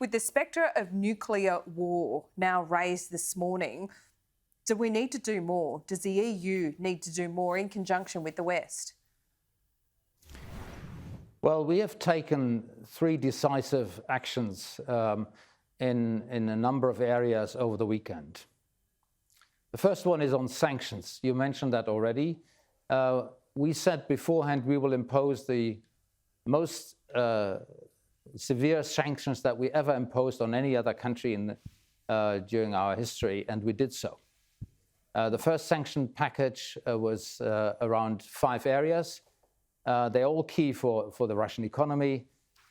With the spectre of nuclear war now raised this morning, do we need to do more? Does the EU need to do more in conjunction with the West? Well, we have taken 3 decisive actions in a number of areas over the weekend. The first one is on sanctions. You mentioned that already. We said beforehand we will impose the most severe sanctions that we ever imposed on any other country during our history, and we did so. The first sanction package was around 5 areas. They're all key for the Russian economy.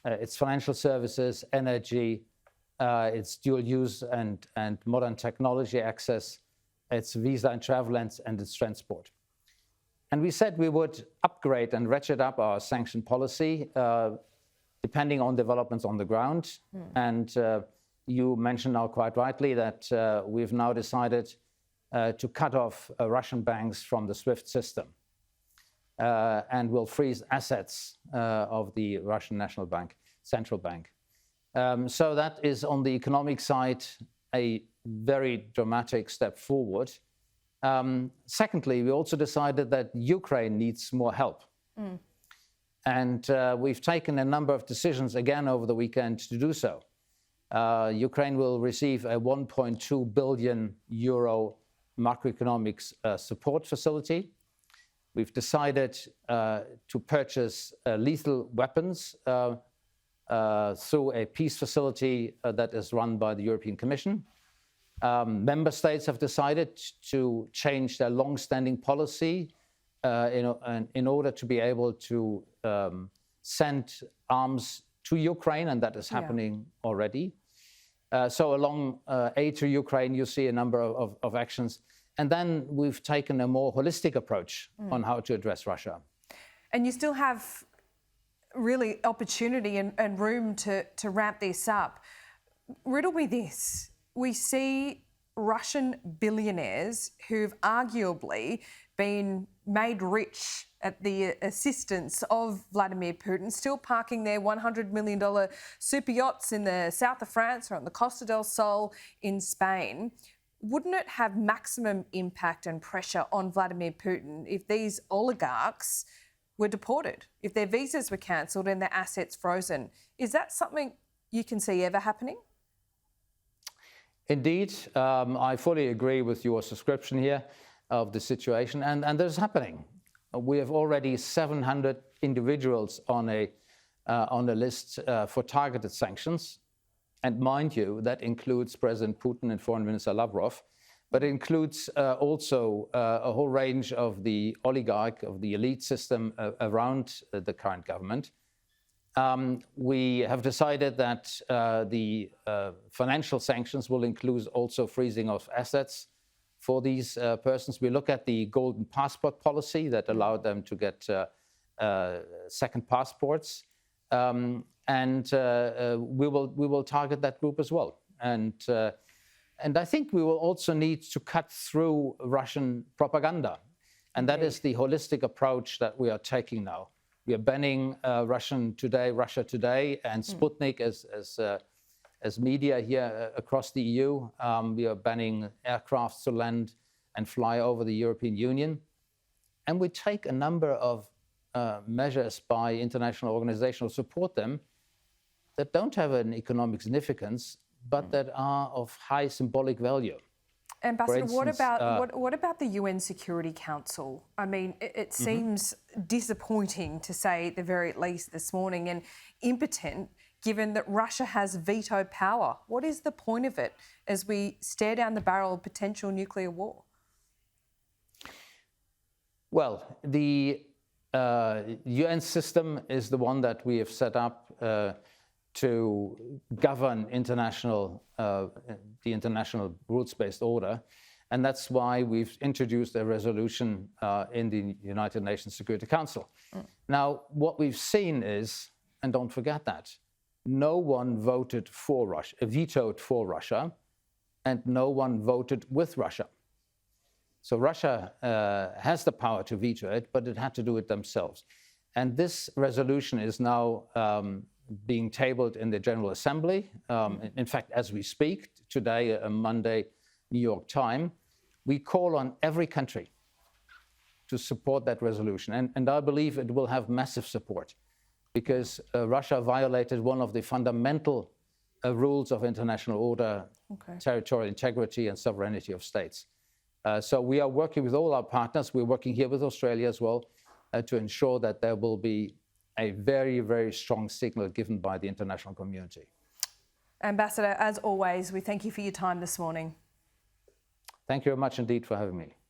It's financial services, energy, it's dual use and modern technology access, it's visa and travel, and it's transport. And we said we would upgrade and ratchet up our sanction policy depending on developments on the ground. And you mentioned now quite rightly that we've now decided to cut off Russian banks from the SWIFT system and will freeze assets of the Russian National Bank, central bank. So that is on the economic side a very dramatic step forward. Secondly, we also decided that Ukraine needs more help. And we've taken a number of decisions again over the weekend to do so. Ukraine will receive a 1.2 billion euro macroeconomic support facility. We've decided to purchase lethal weapons through a peace facility that is run by the European Commission. Member states have decided to change their long-standing policy in order to be able to send arms to Ukraine, and that is happening already. So along aid to Ukraine, you see a number of actions. And then we've taken a more holistic approach on how to address Russia. And you still have really opportunity and room to ramp this up. Riddle me this. We see Russian billionaires who've arguably been made rich at the assistance of Vladimir Putin, still parking their $100 million super yachts in the south of France or on the Costa del Sol in Spain. Wouldn't it have maximum impact and pressure on Vladimir Putin if these oligarchs were deported, if their visas were cancelled and their assets frozen? Is that something you can see ever happening? Indeed, I fully agree with your description here of the situation, and this is happening. We have already 700 individuals on a list for targeted sanctions. And mind you, that includes President Putin and Foreign Minister Lavrov, but it includes also a whole range of the oligarch, of the elite system around the current government. We have decided that the financial sanctions will include also freezing of assets for these persons. We look at the golden passport policy that allowed them to get second passports. And we will target that group as well. And I think we will also need to cut through Russian propaganda. And that is the holistic approach that we are taking now. We are banning Russia Today and Sputnik as media here across the EU. We are banning aircraft to land and fly over the European Union. And we take a number of measures by international organizations to support them that don't have an economic significance, but that are of high symbolic value. Ambassador, instance, what about the UN Security Council? I mean, it seems disappointing, to say the very least, this morning, and impotent, given that Russia has veto power. What is the point of it as we stare down the barrel of potential nuclear war? Well, the UN system is the one that we have set up to govern the international rules-based order. And that's why we've introduced a resolution in the United Nations Security Council. Now, what we've seen is, and don't forget that, no one voted for Russia, vetoed for Russia, and no one voted with Russia. So Russia has the power to veto it, but it had to do it themselves. And this resolution is now being tabled in the General Assembly. In fact, as we speak, today, Monday, New York time, we call on every country to support that resolution. And I believe it will have massive support because Russia violated one of the fundamental rules of international order, territorial integrity and sovereignty of states. So we are working with all our partners. We're working here with Australia as well to ensure that there will be a very, very strong signal given by the international community. Ambassador, as always, we thank you for your time this morning. Thank you very much indeed for having me.